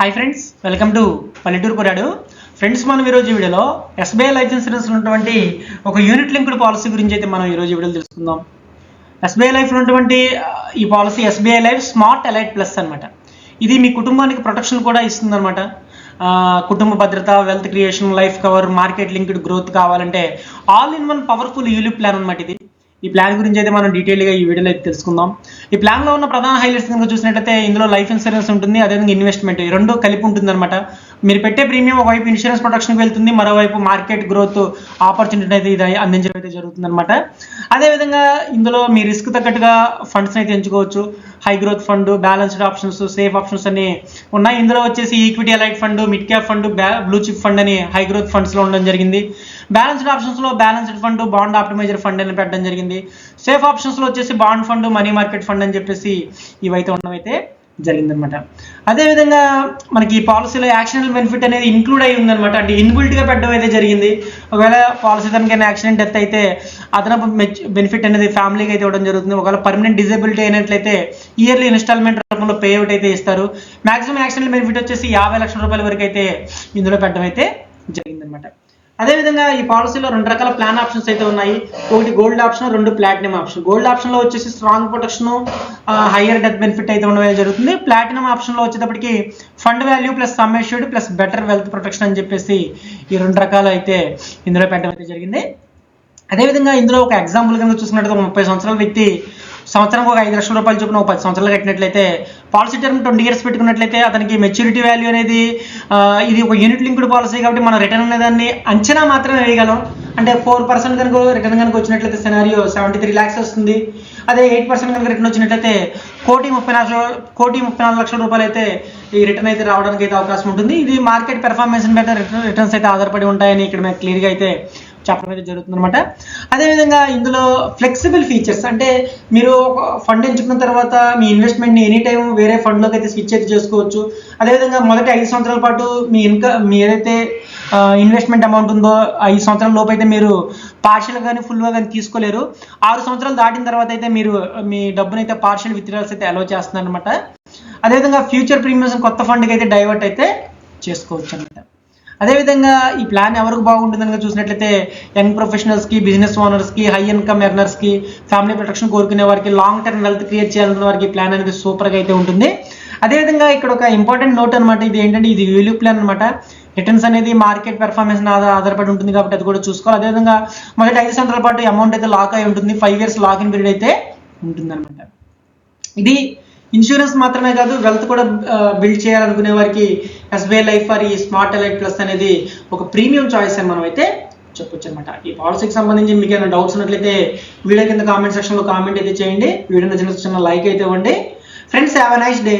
Hi friends, welcome to పల్లెటూరు కొరాడు. Friends, మనం ఈరోజు వీడియోలో ఎస్బీఐ లైఫ్ ఇన్సూరెన్స్ ఉన్నటువంటి ఒక యూనిట్ లింక్డ్ పాలసీ గురించి అయితే మనం ఈరోజు వీడియోలో తెలుసుకుందాం. ఎస్బీఐ లైఫ్ ఉన్నటువంటి ఈ policy SBI life smart elite plus అనమాట. ఇది మీ కుటుంబానికి ప్రొటెక్షన్ కూడా ఇస్తుంది అనమాట. కుటుంబ భద్రత, wealth creation, life cover, market linked growth కావాలంటే all in one powerful ULIP plan అనమాట ఇది. ఈ ప్లాన్ గురించి అయితే మనం డీటెయిల్గా ఈ వీడియోలో అయితే తెలుసుకుందాం. ఈ ప్లాన్లో ఉన్న ప్రధాన హైలైట్స్ కనుక చూసినట్లయితే ఇందులో లైఫ్ ఇన్సూరెన్స్ ఉంటుంది, అదేవిధంగా ఇన్వెస్ట్మెంట్, ఈ రెండు కలిపి ఉంటుంది అనమాట. మీరు పెట్టే ప్రీమియం ఒకవైపు ఇన్సూరెన్స్ ప్రొటెక్షన్కి వెళ్తుంది, మరోవైపు మార్కెట్ గ్రోత్ ఆపర్చునిటీ అయితే ఇది అందించడం అయితే జరుగుతుంది అనమాట. అదేవిధంగా ఇందులో మీ రిస్క్ తగ్గట్టుగా ఫండ్స్ని అయితే ఎంచుకోవచ్చు. High growth fund, balanced options, safe options అని ఉన్నాయి. ఇందులో వచ్చేసి equity elite fund, mid cap fund, blue chip fund అని హై గ్రోత్ ఫండ్స్లో ఉండడం జరిగింది. బ్యాలెన్స్డ్ ఆప్షన్స్లో balanced fund, bond optimizer fund అని పెట్టడం జరిగింది. సేఫ్ ఆప్షన్స్లో వచ్చేసి bond fund, money market fund అని చెప్పేసి ఇవైతే ఉండడం అయితే జరిగిందనమాట. అదేవిధంగా మనకి ఈ పాలసీలో యాక్సిడెంటల్ బెనిఫిట్ అనేది ఇంక్లూడ్ అయి ఉందన్నమాట. అంటే ఇన్బిల్ట్గా పెట్టడం అయితే జరిగింది. ఒకవేళ పాలసీ దానికైనా యాక్సిడెంట్ డెత్ అయితే అదనపు బెనిఫిట్ అనేది ఫ్యామిలీకి అయితే ఇవ్వడం జరుగుతుంది. ఒకవేళ పర్మనెంట్ డిజేబిలిటీ అయినట్లయితే ఇయర్లీ ఇన్స్టాల్మెంట్ రూపంలో పే అవుట్ అయితే ఇస్తారు. మాక్సిమం యాక్సిడెంటల్ బెనిఫిట్ వచ్చేసి 50 లక్షల రూపాయల వరకు అయితే ఇందులో పెట్టడం అయితే జరిగిందనమాట. అదేవిధంగా ఈ పాలసీలో 2 రకాల ప్లాన్ ఆప్షన్స్ అయితే ఉన్నాయి. ఒకటి gold option, 2 platinum option. Gold ఆప్షన్లో వచ్చేసి strong protection, higher death benefit అయితే ఉండడం జరుగుతుంది. ప్లాటినం ఆప్షన్లో వచ్చేటప్పటికి fund value plus sum assured plus better wealth protection అని చెప్పేసి ఈ 2 రకాలు అయితే ఇందులో పెట్టడం అయితే జరిగింది. అదేవిధంగా ఇందులో ఒక ఎగ్జాంపుల్ కనుక చూసుకున్నట్టు 30 సంవత్సరాల వ్యక్తి సంవత్సరానికి ఒక 5 లక్షల రూపాయలు చొప్పున 10 సంవత్సరాలు కట్టినట్లయితే, పాలసీ టర్మ్ 20 ఇయర్స్ పెట్టుకున్నట్లయితే అతనికి మెచ్యూరిటీ వాల్యూ అనేది ఇది ఒక యూనిట్ లింక్డ్ పాలసీ కాబట్టి మనం రిటర్న్ అనేదాన్ని అంచనా మాత్రమే వేయగలం. అంటే 4% కనుక రిటర్న్ కనుక వచ్చినట్లయితే సినారియో 73 lakhs వస్తుంది. అదే 8% కనుక రిటర్న్ వచ్చినట్లయితే 1,34 లక్షల రూపాయలు అయితే ఈ రిటర్న్ అయితే రావడానికి అయితే అవకాశం ఉంటుంది. ఇది మార్కెట్ పెర్ఫార్మెన్స్ బట్టి రిటర్న్స్ అయితే ఆధారపడి ఉంటాయని ఇక్కడ మనకు క్లియర్గా అయితే చెప్పడం అయితే జరుగుతుంది అనమాట. అదేవిధంగా ఇందులో ఫ్లెక్సిబుల్ ఫీచర్స్, అంటే మీరు ఒక ఫండ్ ఎంచుకున్న తర్వాత మీ ఇన్వెస్ట్మెంట్ని ఎనీ టైం వేరే ఫండ్లోకి అయితే స్విచ్ అయితే చేసుకోవచ్చు. అదేవిధంగా మొదటి 5 సంవత్సరాల పాటు మీ ఏదైతే ఇన్వెస్ట్మెంట్ అమౌంట్ ఉందో 5 సంవత్సరాల లోపు అయితే మీరు పార్షియల్ కానీ ఫుల్గా కానీ తీసుకోలేరు. 6 సంవత్సరాలు దాటిన తర్వాత అయితే మీరు మీ డబ్బుని అయితే పార్షియల్ విత్డ్రాల్స్ అయితే అలౌ చేస్తున్నారు అనమాట. అదేవిధంగా ఫ్యూచర్ ప్రీమియమ్స్ కొత్త ఫండ్కి అయితే డైవర్ట్ అయితే చేసుకోవచ్చు అనమాట. అదేవిధంగా ఈ ప్లాన్ ఎవరికి బాగుంటుందని చూసినట్లయితే యంగ్ ప్రొఫెషనల్స్కి, బిజినెస్ ఓనర్స్కి, హై ఇన్కమ్ ఎర్నర్స్కి, ఫ్యామిలీ ప్రొటెక్షన్ కోరుకునే వారికి, లాంగ్ టర్మ్ వెల్త్ క్రియేట్ చేయాలన్న వారికి ప్లాన్ అనేది సూపర్గా అయితే ఉంటుంది. అదేవిధంగా ఇక్కడ ఒక ఇంపార్టెంట్ నోట్ అనమాట. ఇది ఏంటంటే ఇది యూలిప్ ప్లాన్ అనమాట. రిటర్న్స్ అనేది మార్కెట్ పెర్ఫార్మెన్స్ ఆధారపడి ఉంటుంది కాబట్టి అది కూడా చూసుకోవాలి. అదేవిధంగా మొదటి 5 సంవత్సరాల పాటు అమౌంట్ అయితే లాక్ అయి ఉంటుంది. 5 years లాక్ ఇన్ పీరియడ్ అయితే ఉంటుంది అనమాట. ఇది ఇన్సూరెన్స్ మాత్రమే కాదు, వెల్త్ కూడా బిల్డ్ చేయాలనుకునే వారికి ఎస్బీఐ లైఫ్ ఫర్ ఈ స్మార్ట్ ఎలైట్ ప్లస్ అనేది ఒక ప్రీమియం చాయిస్ అని మనం అయితే చెప్పొచ్చు అనమాట. ఈ పాలసీకి సంబంధించి మీకు ఏమైనా డౌట్స్ ఉన్నట్లయితే వీడియో కింద కామెంట్ సెక్షన్లో కామెంట్ అయితే చేయండి. వీడియో నచ్చిన లైక్ అయితే ఇవ్వండి. Friends, have a nice day.